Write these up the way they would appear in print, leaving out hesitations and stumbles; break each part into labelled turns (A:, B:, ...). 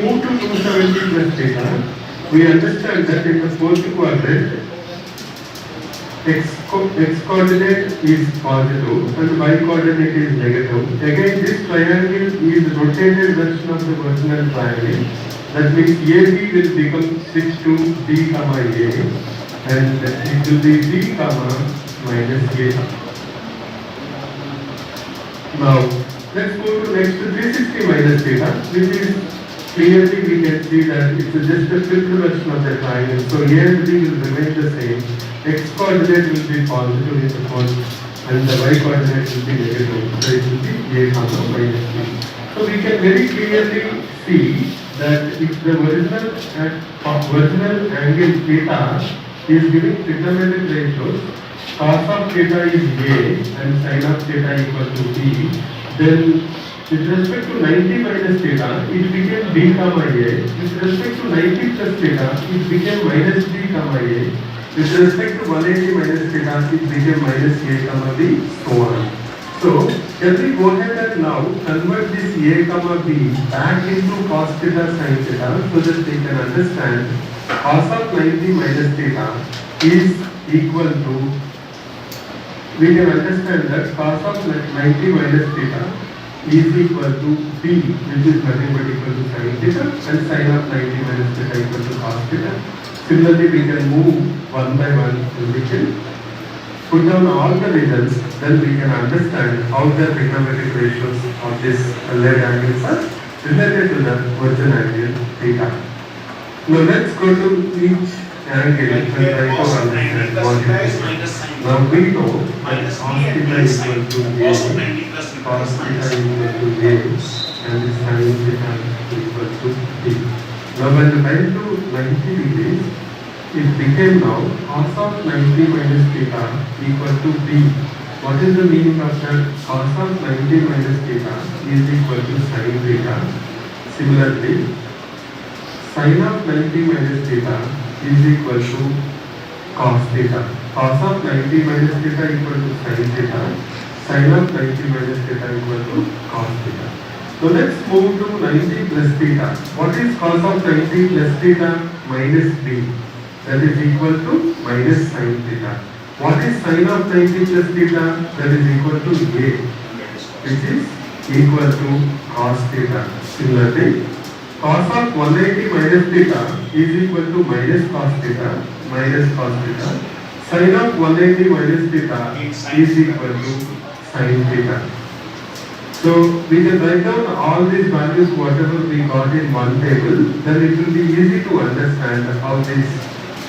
A: Move to 270 plus theta, we understand that in the fourth quadrant, x coordinate is positive and y coordinate is negative. Again, this triangle is rotated version of the original triangle. That means AB will become switch to B comma A, and it will be B comma minus A. Now, let's go to next to 360 minus theta, which is clearly we can see that it's just a flipped version of the triangle. So A and B will remain the same. X coordinate will be positive in the first and the y coordinate will be negative. So it will be A comma minus B. So we can very clearly see that if the original angle theta is giving trigonometric ratios, cos of theta is A and sin of theta equal to B, then with respect to 90 minus theta, it became B comma A. With respect to 90 plus theta, it became minus B comma A. With respect to 180 minus theta, it became minus A comma B, so on. So, can we go ahead and now convert this A comma B back into cos theta sin theta so that we can understand cos of 90 minus theta is equal to, we can understand that cos of 90 minus theta is equal to B, which is nothing but equal to sin theta, and sin of 90 minus theta equal to cos theta. Similarly, we can move one by one and we can put down all the results, then we can understand how the trigonometric ratios of this allied angles are related to the original angle theta. Now let's go to each angle and try to understand what it is. Now we know that cos theta is equal to A, cos theta is equal to A, and sin theta is equal to B. Now when we went to 90 degrees, it became now cos of 90 minus theta equal to B. What is the meaning of that? Cos of 90 minus theta is equal to sin theta. Similarly, sin of 90 minus theta is equal to cos theta. Cos of 90 minus theta equal to sin theta. Sin of 90 minus theta equal to cos theta. So let's move to 90 plus theta. What is cos of 90 plus theta minus B? That is equal to minus sin theta. What is sin of 90 plus theta? That is equal to A, which is equal to cos theta. Similarly, cos of 180 minus theta is equal to minus cos theta, minus cos theta. Sin of 180 minus theta is equal to sin theta. So we can write down all these values whatever we got in one table, then it will be easy to understand how these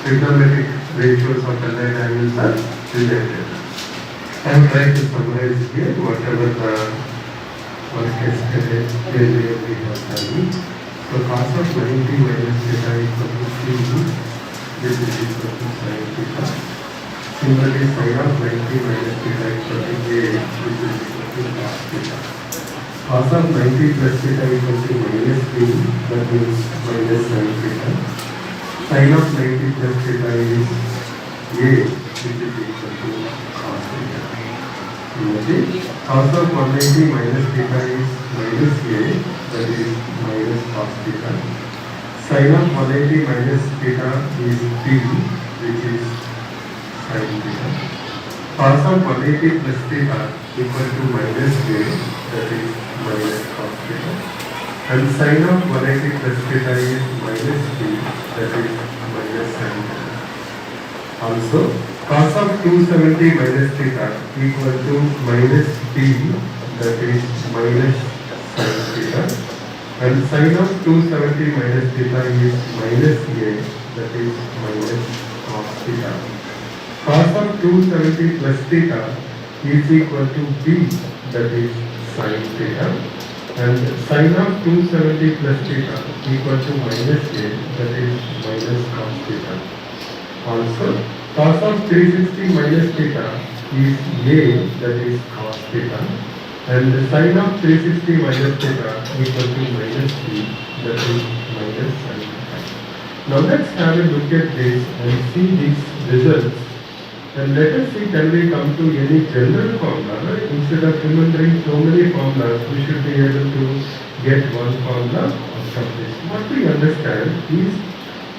A: trigonometric ratios of allied angles are related. I am trying to summarize here whatever the work yesterday we have done. So cos of 90 minus theta equal to C, this is equal to sin theta. Similarly, sin of 90 minus theta equal to A, which is equal to cos theta. Cos of 90 plus theta equal to minus B, that means minus sin theta. Sin of 90 plus theta is A, which is equal to cos theta. Similarly, cos of 180 minus theta is minus A, that is minus cos theta. Sin of 180 minus theta is B, which is sin theta. Cos of 180 plus theta equal to minus A, that is minus cos theta. And sin of 180 plus theta is minus B, that is minus sin theta. Also, cos of 270 minus theta equal to minus B, that is minus sin theta. And sin of 270 minus theta is minus A, that is minus cos theta. Cos of 270 plus theta is equal to B, that is sin theta. And sin of 270 plus theta equal to minus A, that is minus cos theta. Also, cos of 360 minus theta is A, that is cos theta. And sin of 360 minus theta equal to minus B, that is minus sin theta. Now let's have a look at this and see these results. And let us see, can we come to any general formula? Instead of remembering so many formulas, we should be able to get one formula. rest of this. What we understand is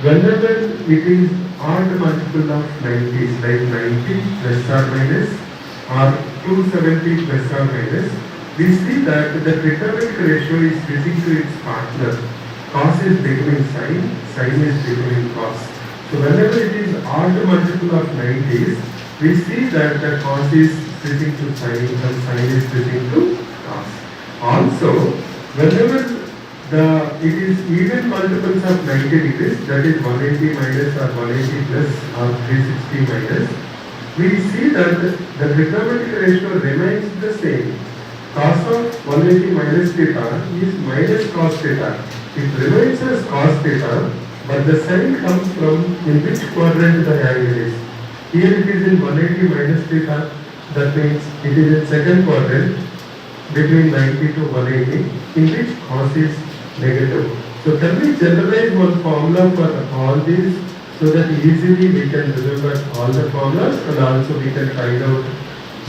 A: whenever it is odd multiple of 90s, like 90 plus or minus or 270 plus or minus, we see that the trigonometric ratio is switching to its partner. Cos is becoming sin is becoming cos. So whenever it is odd multiple of 90s, we see that the cos is switching to sin and sin is switching to cos. Also, whenever it is even multiples of 90 degrees, that is 180 minus or 180 plus or 360 minus, we see that the trigonometric ratio remains the same. Cos of 180 minus theta is minus cos theta. It remains as cos theta, but the sign comes from in which quadrant the angle is. Here it is in 180 minus theta, that means it is in second quadrant between 90 to 180, in which cos is negative. So can we generalize one formula for all these so that easily we can remember all the formulas and also we can find out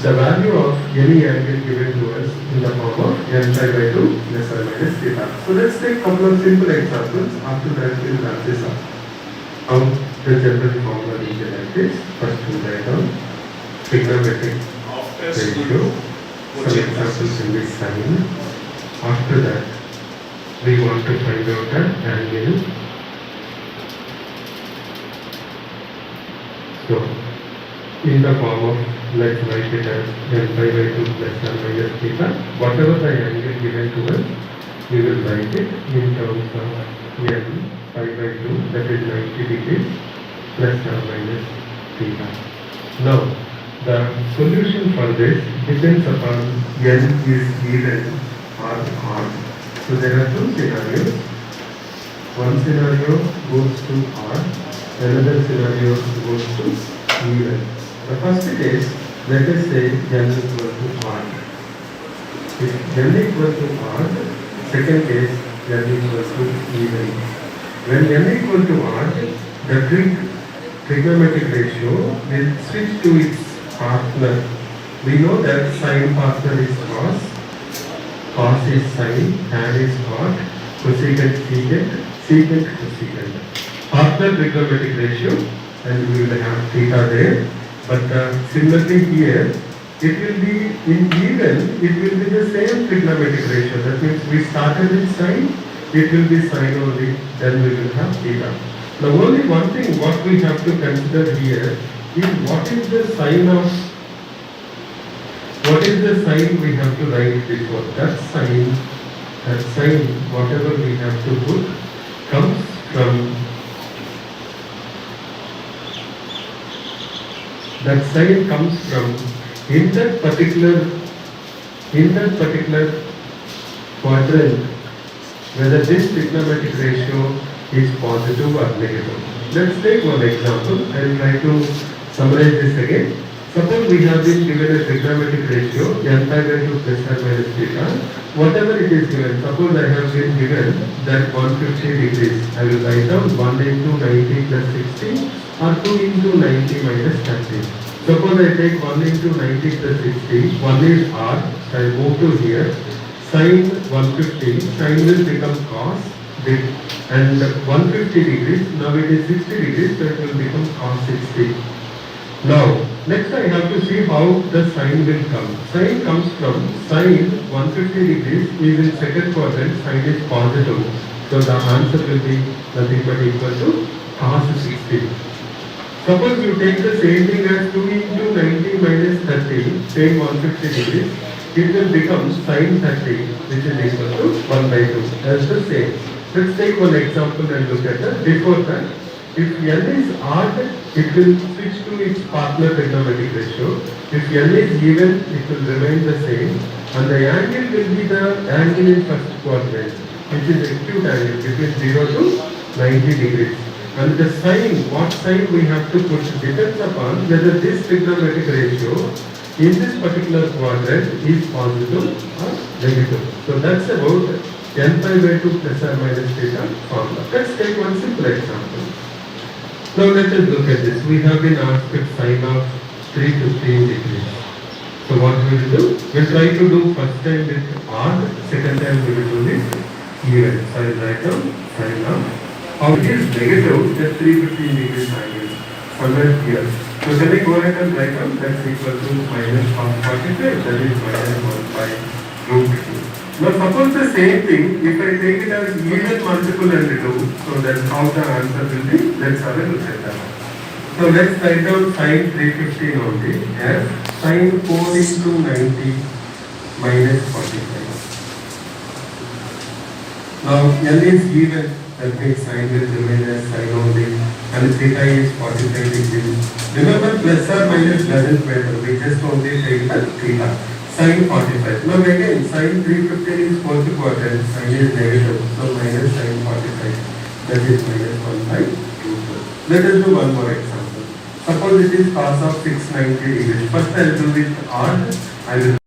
A: the value of any angle given to us in the form of n pi by 2 plus or minus theta. So let's take a couple of simple examples. After that we will wrap this up. How the general formula will be like this. First we write down trigonometric ratio. Some examples in this sign. After that we want to find out the angle. So in the form of, let's write it as n pi by 2 plus or minus theta. Whatever the angle given to us, we will write it in terms of n pi by 2, that is 90 degrees plus or minus theta. Now, the solution for this depends upon n is even or odd. So there are two scenarios. One scenario goes to odd, another scenario goes to even. The first case, let us say n equal to odd. If n equal to odd, second case n equal to even. When n equal to odd, the trigonometric ratio will switch to its partner. We know that sin partner is cos, cos is sin, tan is cot, cosecant secant, secant cosecant. Partner trigonometric ratio, and we will have theta there. But similarly here, it will be in even, it will be the same trigonometric ratio. That means we started with sin, it will be sin only, then we will have theta. Now only one thing what we have to consider here is what is the sign we have to write before. That sign, whatever we have to put, comes from in that particular quadrant, whether this trigonometric ratio is positive or negative. Let's take one example. I will try to summarize this again. Suppose we have been given a trigonometric ratio n pi by 2 plus or minus theta. Whatever it is given, suppose I have been given that 150 degrees. I will write down 1 into 90 plus 60 or 2 into 90 minus 30. Suppose I take 1 into 90 plus 60, 1 is r, so I move to here, sin 150, sin will become cos, and 150 degrees, now it is 60 degrees, so it will become cos 60. Now, next I have to see how the sin will come. Sin comes from sin 150 degrees is in second quadrant, sin is positive. So the answer will be nothing but equal to cos 60. Suppose you take the same thing as 2 into 90 minus 30, same 150 degrees, it will become sin 30, which is equal to 1 by 2. That's the same. Let's take one example and look at that. Before that, if n is odd, it will switch to its partner trigonometric ratio. If n is even, it will remain the same. And the angle will be the angle in first quadrant, which is acute angle between 0 to 90 degrees. And the sign, what sign we have to put depends upon whether this trigonometric ratio in this particular quadrant is positive or negative. So that's about n pi by 2 plus or minus theta formula. Let's take one simple example. Now let us look at this. We have been asked sine of 315 degrees. So what we will do? We will try to do first time with odd, second time we will do with Even. So I will write down sin of. How it is negative, just 315 degrees angle. Somewhere here. So can I go ahead and write down that's equal to minus cos 45, that is minus 1 by root 2. Now suppose the same thing, if I take it as even multiple and do, so that's how the answer will be. Let's have a look at that. So let's write down sin 315 only as sin 4 into 90 minus 45. Now L is even, that means sin will remain as sin only, and theta is 45 degrees. Remember, plus or minus doesn't matter, we just only take the theta. Sin 45. Now again, sin 315 is fourth quadrant, sin is negative, so minus sin 45, that is minus 1 by 2. Let us do one more example. Suppose it is cos of 690 degrees. First I will do with odd, I will